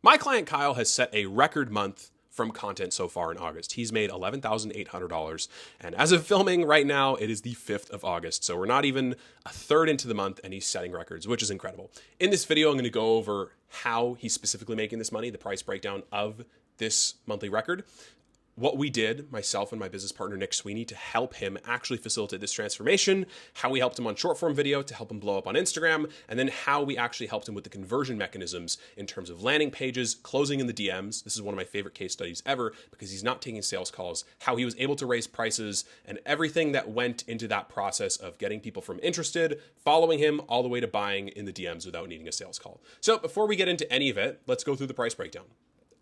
My client Kyle has set a record month from content so far in August. He's made $11,800. And as of filming right now, it is the 5th of August. So we're not even a third into the month and he's setting records, which is incredible. In this video, I'm going to go over how he's specifically making this money, the price breakdown of this monthly record, what we did, myself and my business partner, Nick Sweeney, to help him actually facilitate this transformation, how we helped him on short form video to help him blow up on Instagram, and then how we actually helped him with the conversion mechanisms in terms of landing pages, closing in the DMs. This is one of my favorite case studies ever because he's not taking sales calls, how he was able to raise prices and everything that went into that process of getting people from interested, following him all the way to buying in the DMs without needing a sales call. So before we get into any of it, let's go through the price breakdown.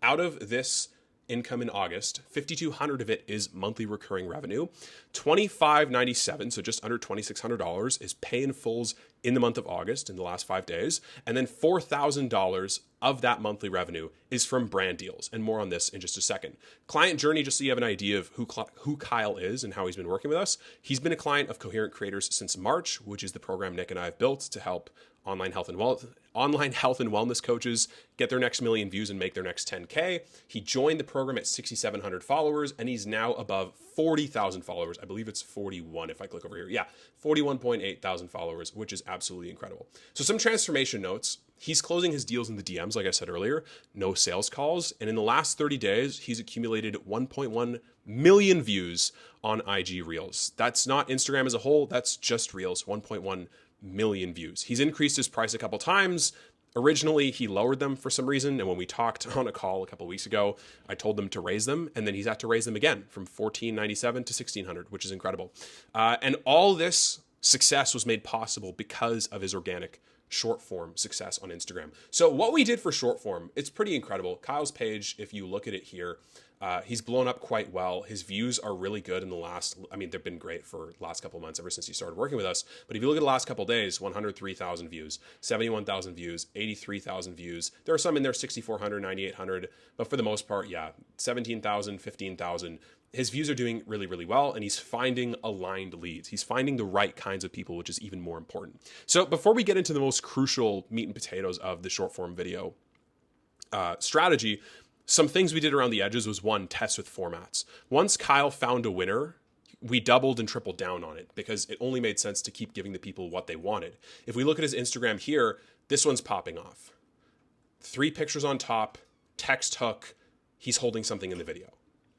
Out of this income in August, $5,200 of it is monthly recurring revenue. $2,597, so just under $2,600, is pay in fulls in the month of August in the last 5 days. And then $4,000 of that monthly revenue is from brand deals. And more on this in just a second. Client journey, just so you have an idea of who Kyle is and how he's been working with us. He's been a client of Coherent Creators since March, which is the program Nick and I have built to help online health and wellness coaches get their next million views and make their next 10K. He joined the program at 6,700 followers and he's now above 40,000 followers. I believe it's 41 if I click over here. Yeah, 41.8 thousand followers, which is absolutely incredible. So some transformation notes. He's closing his deals in the DMs, like I said earlier, no sales calls. And in the last 30 days, he's accumulated 1.1 million views on IG Reels. That's not Instagram as a whole, that's just Reels, 1.1 million views. He's increased his price a couple times. Originally, he lowered them for some reason. And when we talked on a call a couple weeks ago, I told him to raise them. And then he's had to raise them again from $1,497 to $1,600, which is incredible. And all this success was made possible because of his organic short form success on Instagram. So what we did for short form, it's pretty incredible. Kyle's page, if you look at it here, he's blown up quite well. His views are really good in the last, they've been great for the last couple of months ever since he started working with us. But if you look at the last couple of days, 103,000 views, 71,000 views, 83,000 views. There are some in there, 6,400, 9,800. But for the most part, yeah, 17,000, 15,000. His views are doing really, really well, and he's finding aligned leads. He's finding the right kinds of people, which is even more important. So before we get into the most crucial meat and potatoes of the short form video strategy, some things we did around the edges was one, test with formats. Once Kyle found a winner, we doubled and tripled down on it because it only made sense to keep giving the people what they wanted. If we look at his Instagram here, this one's popping off. 3 pictures on top, text hook, he's holding something in the video.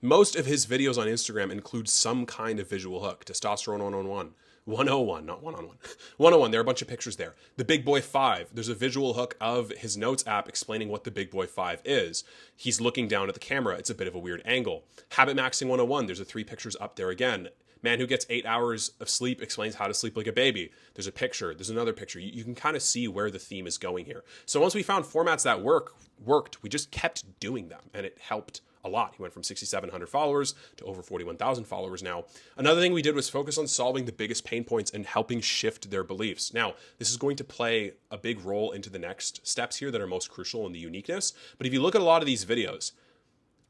Most of his videos on Instagram include some kind of visual hook. Testosterone 101. 101, not one-on-one. 101, there are a bunch of pictures there. The Big Boy 5, there's a visual hook of his notes app explaining what the Big Boy 5 is. He's looking down at the camera. It's a bit of a weird angle. Habit Maxing 101, there's 3 pictures up there again. Man who gets 8 hours of sleep explains how to sleep like a baby. There's a picture. There's another picture. You can kind of see where the theme is going here. So once we found formats that worked, we just kept doing them, and it helped a lot. He went from 6,700 followers to over 41,000 followers now. Another thing we did was focus on solving the biggest pain points and helping shift their beliefs. Now, this is going to play a big role into the next steps here that are most crucial in the uniqueness. But if you look at a lot of these videos,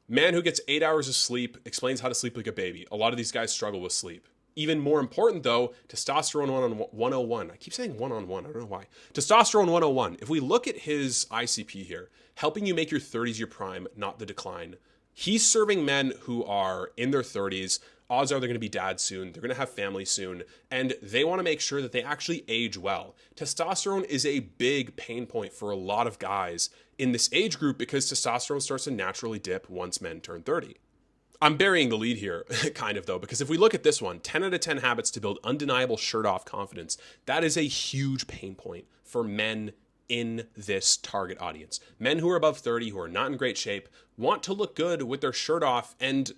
man who gets 8 hours of sleep explains how to sleep like a baby. A lot of these guys struggle with sleep. Even more important though, testosterone 101. I keep saying one-on-one, I don't know why. Testosterone 101. If we look at his ICP here, helping you make your 30s your prime, not the decline. He's serving men who are in their 30s. Odds are they're going to be dads soon. They're going to have families soon. And they want to make sure that they actually age well. Testosterone is a big pain point for a lot of guys in this age group because testosterone starts to naturally dip once men turn 30. I'm burying the lead here, kind of though, because if we look at this one, 10 out of 10 habits to build undeniable shirt-off confidence, that is a huge pain point for men in this target audience. Men who are above 30, who are not in great shape, want to look good with their shirt off and,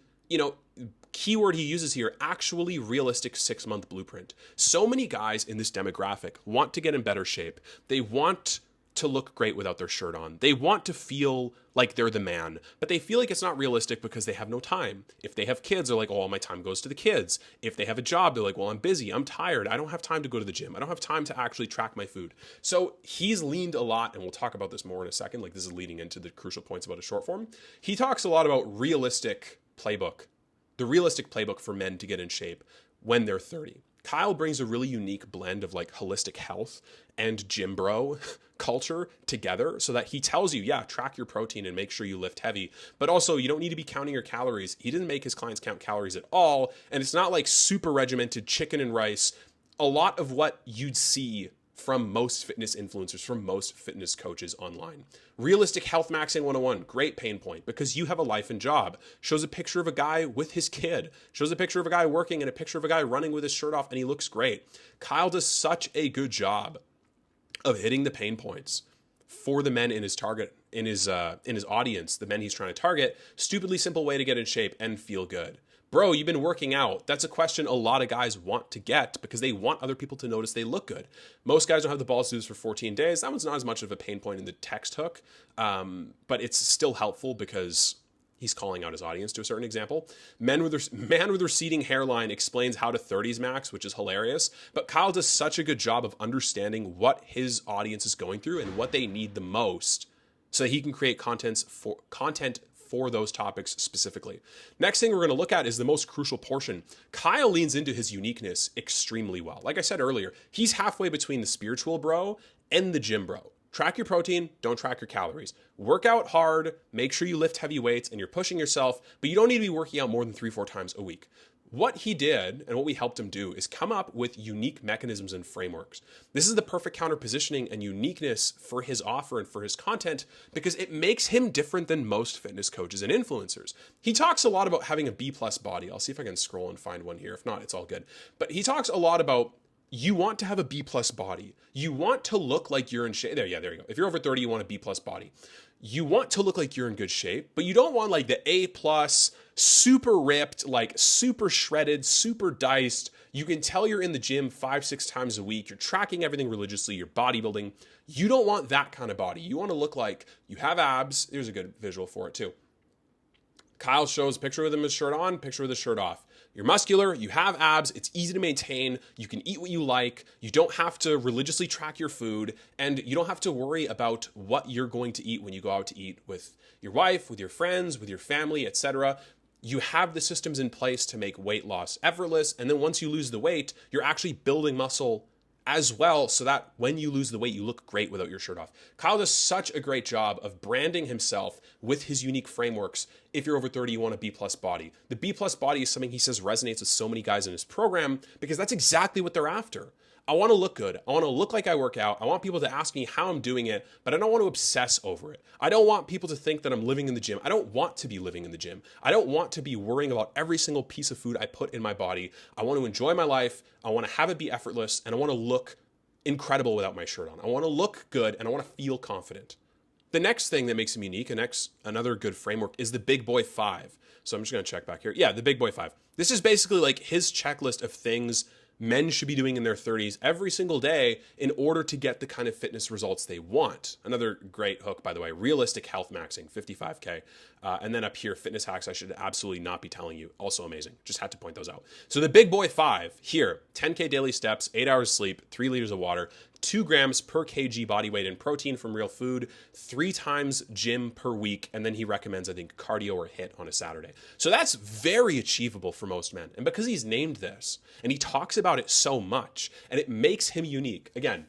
keyword he uses here, actually realistic 6-month blueprint. So many guys in this demographic want to get in better shape. They want to look great without their shirt on. They want to feel like they're the man, but they feel like it's not realistic because they have no time. If they have kids, they're like, oh, all my time goes to the kids. If they have a job, they're like, well, I'm busy, I'm tired, I don't have time to go to the gym, I don't have time to actually track my food. So he's leaned a lot, and we'll talk about this more in a second, like this is leading into the crucial points about a short form. He talks a lot about the realistic playbook for men to get in shape when they're 30. Kyle brings a really unique blend of like holistic health and gym bro culture together so that he tells you, yeah, track your protein and make sure you lift heavy, but also you don't need to be counting your calories. He didn't make his clients count calories at all. And it's not like super regimented chicken and rice. A lot of what you'd see from most fitness influencers, from most fitness coaches online. Realistic Health Maxing 101, great pain point because you have a life and job. Shows a picture of a guy with his kid, shows a picture of a guy working and a picture of a guy running with his shirt off and he looks great. Kyle does such a good job of hitting the pain points for the men in his target, in his audience, the men he's trying to target. Stupidly simple way to get in shape and feel good. Bro, you've been working out. That's a question a lot of guys want to get because they want other people to notice they look good. Most guys don't have the balls to do this for 14 days. That one's not as much of a pain point in the text hook, but it's still helpful because he's calling out his audience to a certain example. Man with receding hairline explains how to 30s max, which is hilarious. But Kyle does such a good job of understanding what his audience is going through and what they need the most so that he can create content for those topics specifically. Next thing we're going to look at is the most crucial portion. Kyle leans into his uniqueness extremely well. Like I said earlier, he's halfway between the spiritual bro and the gym bro. Track your protein, don't track your calories. Work out hard, make sure you lift heavy weights and you're pushing yourself, but you don't need to be working out more than 3-4 times a week. What he did and what we helped him do is come up with unique mechanisms and frameworks. This is the perfect counter positioning and uniqueness for his offer and for his content because it makes him different than most fitness coaches and influencers. He talks a lot about having a B+ body. I'll see if I can scroll and find one here. If not, it's all good. But he talks a lot about you want to have a B+ body. You want to look like you're in shape. There you go. If you're over 30, you want a B+ body. You want to look like you're in good shape, but you don't want like the A+, super ripped, like super shredded, super diced. You can tell you're in the gym 5-6 times a week. You're tracking everything religiously. You're bodybuilding. You don't want that kind of body. You want to look like you have abs. Here's a good visual for it too. Kyle shows a picture with him with his shirt on, picture with his shirt off. You're muscular, you have abs, it's easy to maintain, you can eat what you like, you don't have to religiously track your food, and you don't have to worry about what you're going to eat when you go out to eat with your wife, with your friends, with your family, etc. You have the systems in place to make weight loss effortless, and then once you lose the weight, you're actually building muscle as well so that when you lose the weight, you look great without your shirt off. Kyle does such a great job of branding himself with his unique frameworks. If you're over 30, you want a B+ body. The B+ body is something he says resonates with so many guys in his program because that's exactly what they're after. I want to look good. I want to look like I work out. I want people to ask me how I'm doing it, but I don't want to obsess over it. I don't want people to think that I'm living in the gym. I don't want to be living in the gym. I don't want to be worrying about every single piece of food I put in my body. I want to enjoy my life. I want to have it be effortless, and I want to look incredible without my shirt on. I want to look good, and I want to feel confident. The next thing that makes him unique, and another good framework, is the Big Boy 5. So I'm just going to check back here. Yeah, the Big Boy 5. This is basically like his checklist of things men should be doing in their 30s every single day in order to get the kind of fitness results they want. Another great hook, by the way, Realistic Health Maxing, 55K. And then up here, fitness hacks I should absolutely not be telling you. Also amazing. Just had to point those out. So the Big Boy 5 here, 10K daily steps, 8 hours sleep, 3 liters of water, 2 grams per kg body weight in protein from real food, 3 times gym per week, and then he recommends, I think, cardio or HIIT on a Saturday. So that's very achievable for most men. And because he's named this, and he talks about it so much, and it makes him unique, again,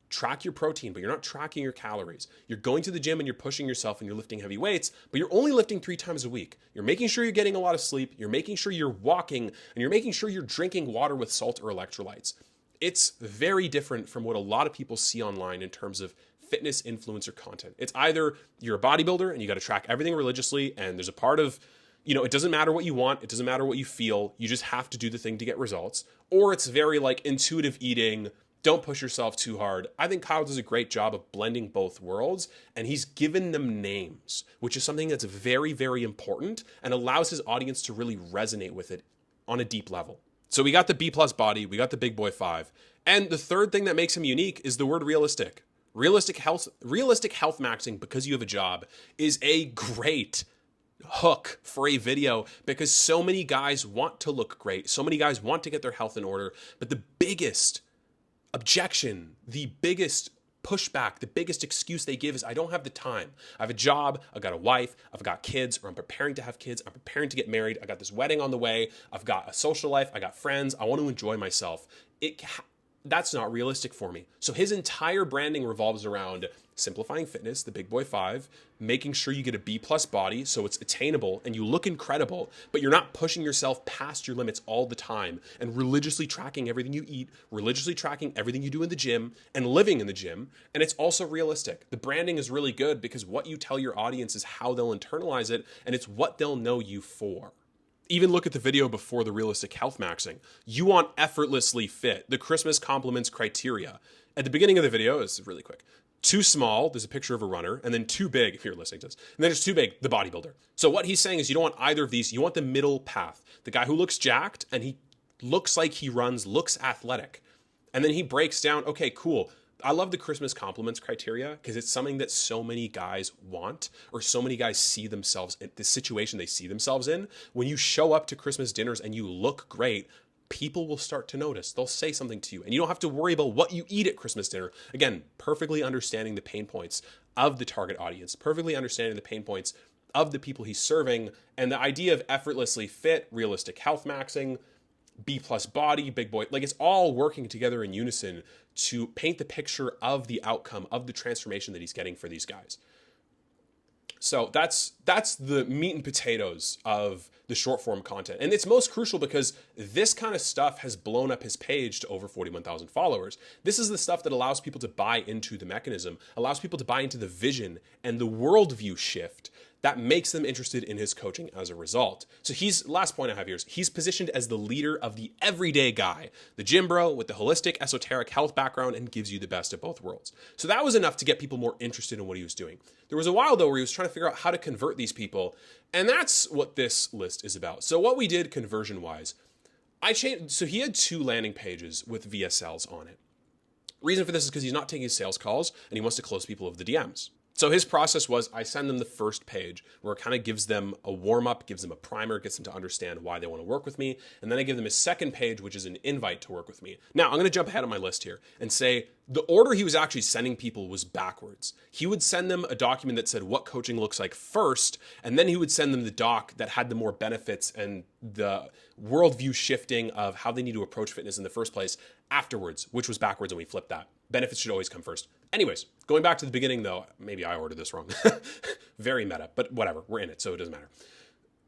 track your protein, but you're not tracking your calories. You're going to the gym and you're pushing yourself and you're lifting heavy weights, but you're only lifting 3 times a week. You're making sure you're getting a lot of sleep, you're making sure you're walking, and you're making sure you're drinking water with salt or electrolytes. It's very different from what a lot of people see online in terms of fitness influencer content. It's either you're a bodybuilder and you got to track everything religiously, and there's a part of, it doesn't matter what you want, it doesn't matter what you feel, you just have to do the thing to get results. Or it's very like intuitive eating, don't push yourself too hard. I think Kyle does a great job of blending both worlds, and he's given them names, which is something that's very, very important and allows his audience to really resonate with it on a deep level. So we got the B+ body, we got the Big Boy 5. And the third thing that makes him unique is the word realistic. Realistic health maxing because you have a job is a great hook for a video because so many guys want to look great. So many guys want to get their health in order. But the biggest objection, the biggest pushback, the biggest excuse they give is, I don't have the time. I have a job, I've got a wife, I've got kids, or I'm preparing to have kids, I'm preparing to get married, I got this wedding on the way, I've got a social life, I got friends, I want to enjoy myself. That's not realistic for me. So his entire branding revolves around simplifying fitness, the Big Boy 5, making sure you get a B+ body so it's attainable and you look incredible, but you're not pushing yourself past your limits all the time, and religiously tracking everything you eat, religiously tracking everything you do in the gym and living in the gym. And it's also realistic. The branding is really good because what you tell your audience is how they'll internalize it, and it's what they'll know you for. Even look at the video before the realistic health maxing. You want effortlessly fit, the Christmas compliments criteria. At the beginning of the video, this is really quick. Too small, there's a picture of a runner, and then too big, if you're listening to this. And then there's too big, the bodybuilder. So what he's saying is you don't want either of these, you want the middle path. The guy who looks jacked and he looks like he runs, looks athletic. And then he breaks down, okay, cool. I love the Christmas compliments criteria because it's something that so many guys want, or so many guys see themselves in the situation they see themselves in. When you show up to Christmas dinners and you look great, people will start to notice. They'll say something to you, and you don't have to worry about what you eat at Christmas dinner. Again, perfectly understanding the pain points of the target audience, perfectly understanding the pain points of the people he's serving, and the idea of effortlessly fit, realistic health maxing, B+ body, big boy, like it's all working together in unison to paint the picture of the outcome of the transformation that he's getting for these guys. So that's the meat and potatoes of the short form content. And it's most crucial because this kind of stuff has blown up his page to over 41,000 followers. This is the stuff that allows people to buy into the mechanism, allows people to buy into the vision and the worldview shift that makes them interested in his coaching as a result. So last point I have here is he's positioned as the leader of the everyday guy, the gym bro with the holistic, esoteric health background, and gives you the best of both worlds. So that was enough to get people more interested in what he was doing. There was a while though where he was trying to figure out how to convert these people, and that's what this list is about. So what we did conversion wise, so he had 2 landing pages with VSLs on it. Reason for this is because he's not taking sales calls and he wants to close people over the DMs. So his process was I send them the first page where it kind of gives them a warm up, gives them a primer, gets them to understand why they want to work with me. And then I give them a second page, which is an invite to work with me. Now I'm going to jump ahead on my list here and say the order he was actually sending people was backwards. He would send them a document that said what coaching looks like first, and then he would send them the doc that had the more benefits and the worldview shifting of how they need to approach fitness in the first place afterwards, which was backwards, and we flipped that. Benefits should always come first. Anyways, going back to the beginning though, maybe I ordered this wrong. Very meta, but whatever, we're in it, so it doesn't matter.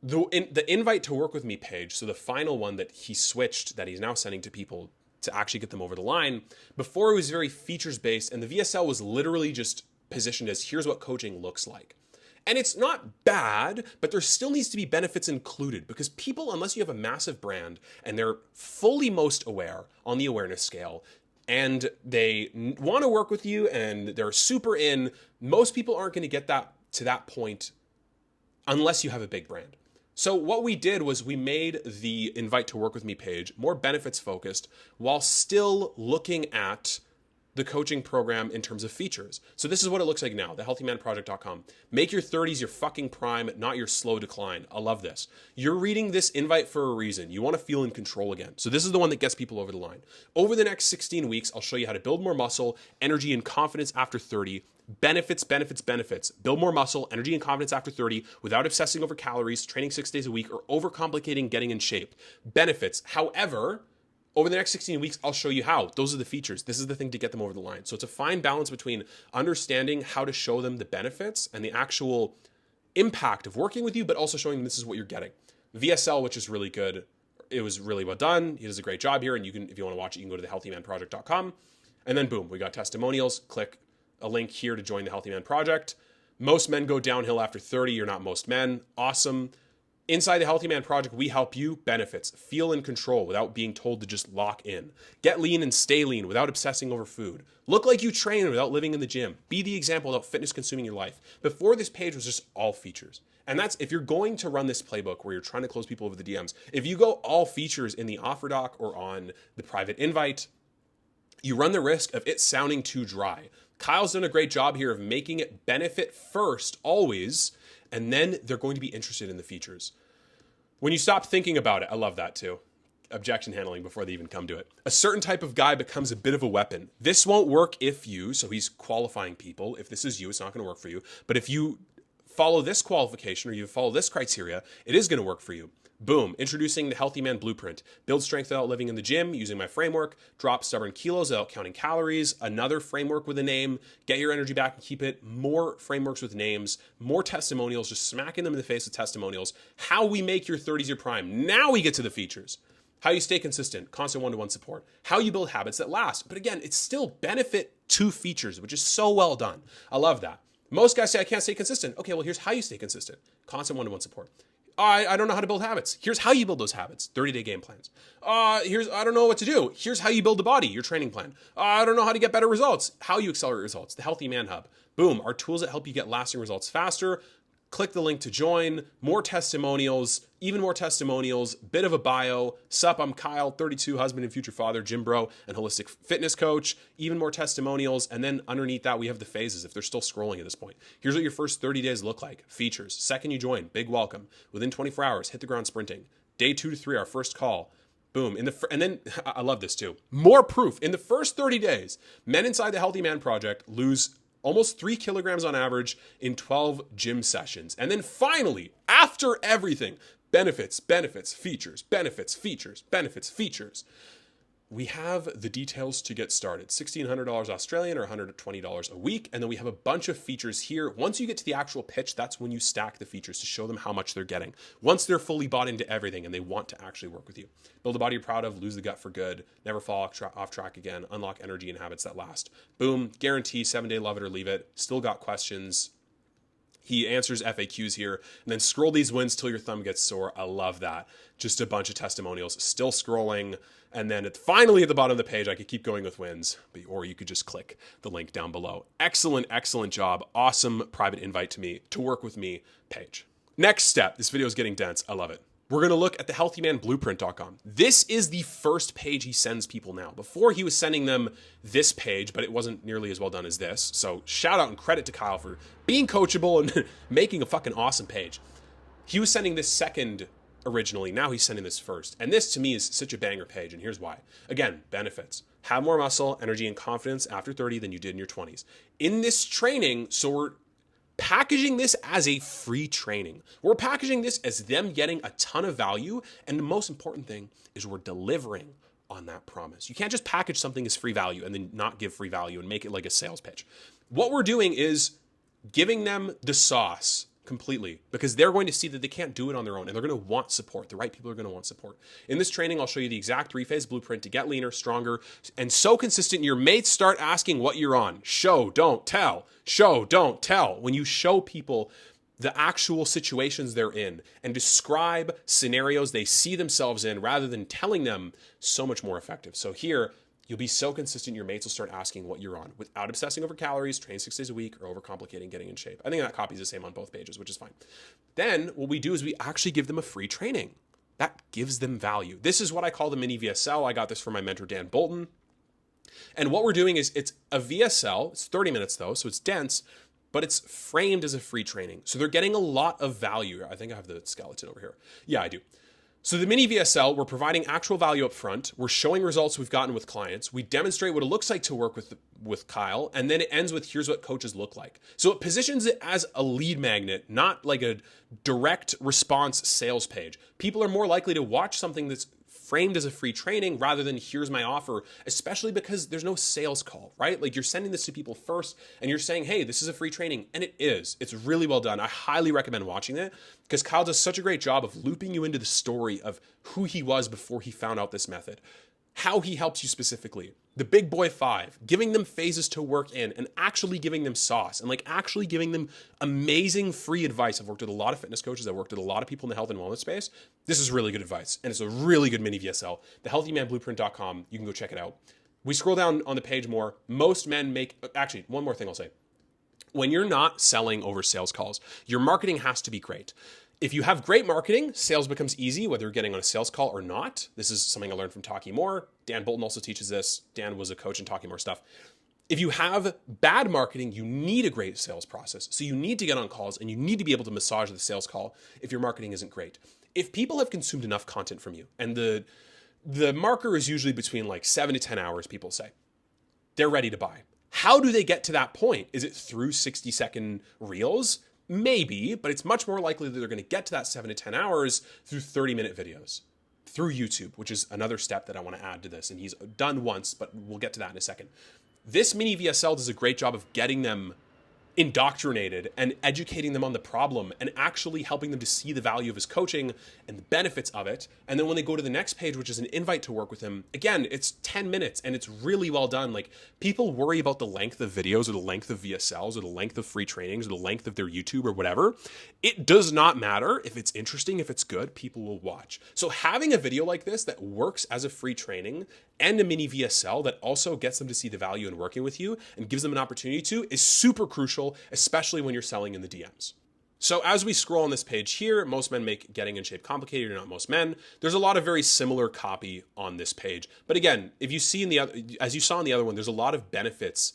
The invite to work with me page, so the final one that he switched, that he's now sending to people to actually get them over the line, before it was very features based, and the VSL was literally just positioned as here's what coaching looks like. And it's not bad, but there still needs to be benefits included because people, unless you have a massive brand and they're fully most aware on the awareness scale, and they want to work with you and they're super in, most people aren't going to get that to that point unless you have a big brand. So what we did was we made the invite to work with me page more benefits focused while still looking at the coaching program in terms of features. So this is what it looks like now, thehealthymanproject.com. Make your 30s your fucking prime, not your slow decline. I love this. You're reading this invite for a reason. You want to feel in control again. So this is the one that gets people over the line. Over the next 16 weeks, I'll show you how to build more muscle, energy, and confidence after 30. Benefits. Build more muscle, energy, and confidence after 30 without obsessing over calories, training 6 days a week, or overcomplicating getting in shape. Benefits. However, over the next 16 weeks, I'll show you how. Those are the features. This is the thing to get them over the line. So it's a fine balance between understanding how to show them the benefits and the actual impact of working with you, but also showing them this is what you're getting. VSL, which is really good. It was really well done. He does a great job here. And you can, if you want to watch it, you can go to thehealthymanproject.com. And then boom, we got testimonials. Click a link here to join the Healthy Man Project. Most men go downhill after 30. You're not most men. Awesome. Inside the Healthy Man Project, we help you. Benefits. Feel in control without being told to just lock in. Get lean and stay lean without obsessing over food. Look like you train without living in the gym. Be the example without fitness consuming your life. Before, this page was just all features. And that's, if you're going to run this playbook where you're trying to close people over the DMs, if you go all features in the offer doc or on the private invite, you run the risk of it sounding too dry. Kyle's done a great job here of making it benefit first, always, and then they're going to be interested in the features. When you stop thinking about it, I love that too. objection handling before they even come to it. A certain type of guy becomes a bit of a weapon. This won't work if you, so he's qualifying people. If this is you, it's not going to work for you. But if you follow this qualification or you follow this criteria, it is going to work for you. Boom, introducing the Healthy Man Blueprint. Build strength without living in the gym using my framework. Drop stubborn kilos without counting calories. Another framework with a name. Get your energy back and keep it. More frameworks with names. More testimonials, just smacking them in the face with testimonials. How we make your 30s your prime. Now we get to the features. How you stay consistent, constant one-to-one support. How you build habits that last. But again, it's still benefit to features, which is so well done. I love that. Most guys say, I can't stay consistent. Okay, well, here's how you stay consistent. Constant one-to-one support. I don't know how to build habits. Here's how you build those habits. 30-day game plans. I don't know what to do. Here's how you build the body, your training plan. I don't know how to get better results. How you accelerate results. The Healthy Man Hub. Boom, our tools that help you get lasting results faster. Click the link to join. More testimonials, even more testimonials, bit of a bio. Sup, I'm Kyle, 32, husband and future father, gym bro, and holistic fitness coach. Even more testimonials. And then underneath that, we have the phases if they're still scrolling at this point. Here's what your first 30 days look like. Features. Second you join, big welcome. Within 24 hours, hit the ground sprinting. Day 2 to 3, our first call. Boom. And then I love this too. More proof. In the first 30 days, men inside the Healthy Man Project lose almost 3 kilograms on average in 12 gym sessions. And then finally, after everything, benefits, features, features. We have the details to get started. $1,600 Australian or $120 a week. And then we have a bunch of features here. Once you get to the actual pitch, that's when you stack the features to show them how much they're getting. Once they're fully bought into everything and they want to actually work with you. Build a body you're proud of, lose the gut for good, never fall off track again, unlock energy and habits that last. Boom, guarantee 7-day love it or leave it. Still got questions. He answers FAQs here, and then scroll these wins till your thumb gets sore. I love that. Just a bunch of testimonials, still scrolling. And then finally at the bottom of the page, I could keep going with wins, or you could just click the link down below. Excellent job. Awesome private invite to work with me page. Next step, this video is getting dense. I love it. We're going to look at the healthymanblueprint.com. This is the first page he sends people now. Before he was sending them this page, but it wasn't nearly as well done as this. So shout out and credit to Kyle for being coachable and making a fucking awesome page. He was sending this second originally. Now he's sending this first. And this to me is such a banger page. And here's why. Again, benefits. Have more muscle, energy, and confidence after 30 than you did in your 20s. In this training, so we're packaging this as a free training. We're packaging this as them getting a ton of value. And the most important thing is we're delivering on that promise. You can't just package something as free value and then not give free value and make it like a sales pitch. What we're doing is giving them the sauce completely because they're going to see that they can't do it on their own and they're going to want support. The right people are going to want support. In this training, I'll show you the exact 3-phase blueprint to get leaner, stronger, and so consistent your mates start asking what you're on. Show, don't tell. Show, don't tell. When you show people the actual situations they're in and describe scenarios they see themselves in rather than telling them, so much more effective. So here, you'll be so consistent, your mates will start asking what you're on without obsessing over calories, train 6 days a week, or overcomplicating getting in shape. I think that copy is the same on both pages, which is fine. Then what we do is we actually give them a free training. That gives them value. This is what I call the mini VSL. I got this from my mentor, Dan Bolton. And what we're doing is it's a VSL. It's 30 minutes though, so it's dense, but it's framed as a free training. So they're getting a lot of value. I think I have the skeleton over here. Yeah, I do. So the mini VSL, we're providing actual value up front. We're showing results we've gotten with clients. We demonstrate what it looks like to work with Kyle. And then it ends with here's what coaches look like. So it positions it as a lead magnet, not like a direct response sales page. People are more likely to watch something that's framed as a free training rather than here's my offer, especially because there's no sales call, right? Like you're sending this to people first and you're saying, hey, this is a free training. And it is. It's really well done. I highly recommend watching it because Kyle does such a great job of looping you into the story of who he was before he found out this method, how he helps you specifically. The Big Boy 5, giving them phases to work in and actually giving them sauce and like actually giving them amazing free advice. I've worked with a lot of fitness coaches. I've worked with a lot of people in the health and wellness space. This is really good advice. And it's a really good mini VSL. Thehealthymanblueprint.com. You can go check it out. We scroll down on the page more. Most men make, actually, one more thing I'll say. When you're not selling over sales calls, your marketing has to be great. If you have great marketing, sales becomes easy, whether you're getting on a sales call or not. This is something I learned from Talking More. Dan Bolton also teaches this. Dan was a coach in Talking More stuff. If you have bad marketing, you need a great sales process. So you need to get on calls and you need to be able to massage the sales call if your marketing isn't great. If people have consumed enough content from you and the the marker is usually between like 7 to 10 hours, people say. They're ready to buy. How do they get to that point? Is it through 60-second reels? Maybe, but it's much more likely that they're going to get to that 7 to 10 hours through 30-minute videos, through YouTube, which is another step that I want to add to this. And he's done once, but we'll get to that in a second. This mini VSL does a great job of getting them indoctrinated and educating them on the problem and actually helping them to see the value of his coaching and the benefits of it. And then when they go to the next page, which is an invite to work with him, again, it's 10 minutes and it's really well done. Like, people worry about the length of videos or the length of VSLs or the length of free trainings or the length of their YouTube or whatever. It does not matter. If it's interesting, if it's good, people will watch. So having a video like this that works as a free training and a mini VSL that also gets them to see the value in working with you and gives them an opportunity to is super crucial, especially when you're selling in the DMs. So as we scroll on this page here, most men make getting in shape complicated, or not most men. There's a lot of very similar copy on this page. But again, if you see in the other, as you saw in the other one, there's a lot of benefits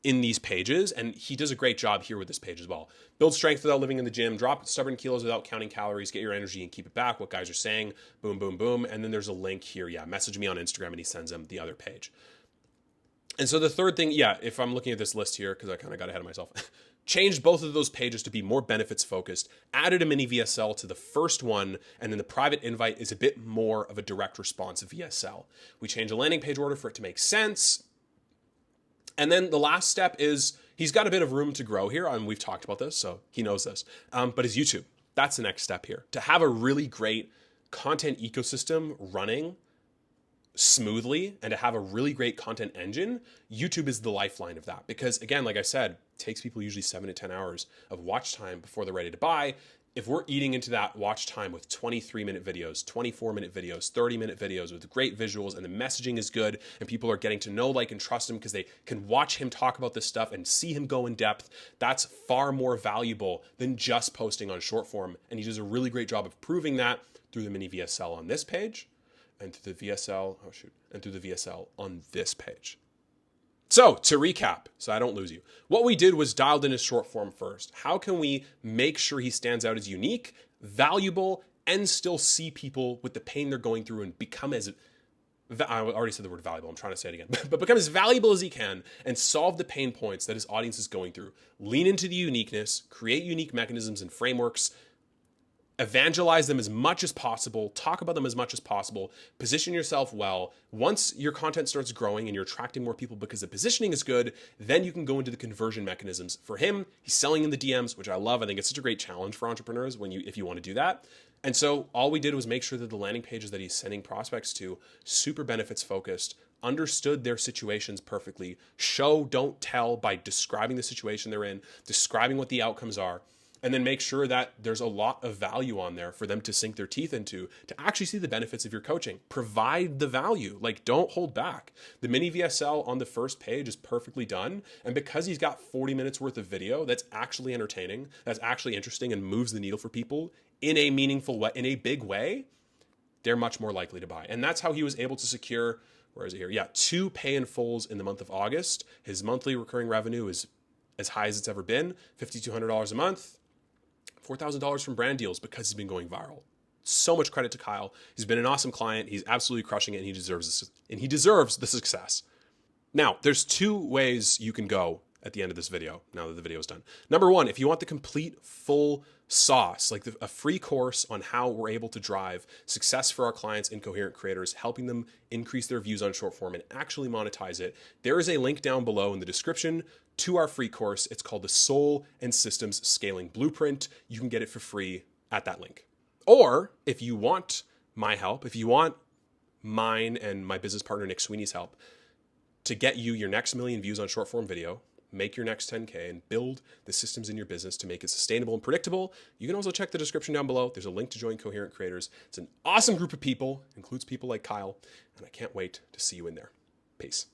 in these pages, and he does a great job here with this page as well. Build strength without living in the gym, drop stubborn kilos without counting calories, get your energy and keep it back, what guys are saying, boom, boom, boom. And then there's a link here, message me on Instagram, and he sends them the other page. And so the third thing, if I'm looking at this list here, because I kind of got ahead of myself, changed both of those pages to be more benefits focused, added a mini VSL to the first one, and then the private invite is a bit more of a direct response VSL. We changed a landing page order for it to make sense. And then the last step is he's got a bit of room to grow here, and we've talked about this, so he knows this. But his YouTube, that's the next step here. To have a really great content ecosystem running smoothly and to have a really great content engine, YouTube is the lifeline of that. Because again, like I said, it takes people usually 7 to 10 hours of watch time before they're ready to buy. If we're eating into that watch time with 23-minute videos, 24-minute videos, 30-minute videos with great visuals, and the messaging is good, and people are getting to know, like, and trust him because they can watch him talk about this stuff and see him go in depth, that's far more valuable than just posting on short form. And he does a really great job of proving that through the mini VSL on this page, and through the VSL, and through the VSL on this page. So to recap, so I don't lose you, what we did was dialed in his short form first. How can we make sure he stands out as unique, valuable, and still see people with the pain they're going through and become as, I already said the word valuable, I'm trying to say it again, but become as valuable as he can and solve the pain points that his audience is going through. Lean into the uniqueness, create unique mechanisms and frameworks, evangelize them as much as possible, talk about them as much as possible, position yourself well. Once your content starts growing and you're attracting more people because the positioning is good, then you can go into the conversion mechanisms. For him, he's selling in the DMs, which I love. I think it's such a great challenge for entrepreneurs if you want to do that. And so all we did was make sure that the landing pages that he's sending prospects to, super benefits focused, understood their situations perfectly, show, don't tell by describing the situation they're in, describing what the outcomes are, and then make sure that there's a lot of value on there for them to sink their teeth into to actually see the benefits of your coaching. Provide the value. Like, don't hold back. The mini VSL on the first page is perfectly done. And because he's got 40 minutes worth of video that's actually entertaining, that's actually interesting and moves the needle for people in a meaningful way, in a big way, they're much more likely to buy. And that's how he was able to secure, where is it here? 2 pay in fulls in the month of August. His monthly recurring revenue is as high as it's ever been, $5,200 a month. $4,000 from brand deals because he's been going viral. So much credit to Kyle. He's been an awesome client. He's absolutely crushing it, and he deserves the success. Now, there's 2 ways you can go at the end of this video, now that the video is done. Number 1, if you want the complete full sauce, like a free course on how we're able to drive success for our clients, Incoherent Creators, helping them increase their views on short form and actually monetize it, there is a link down below in the description to our free course. It's called the Soul and Systems Scaling Blueprint. You can get it for free at that link. Or if you want my help, if you want mine and my business partner Nick Sweeney's help to get you your next 1 million views on short form video, make your next 10K, and build the systems in your business to make it sustainable and predictable, you can also check the description down below. There's a link to join Coherent Creators. It's an awesome group of people, includes people like Kyle, and I can't wait to see you in there. Peace.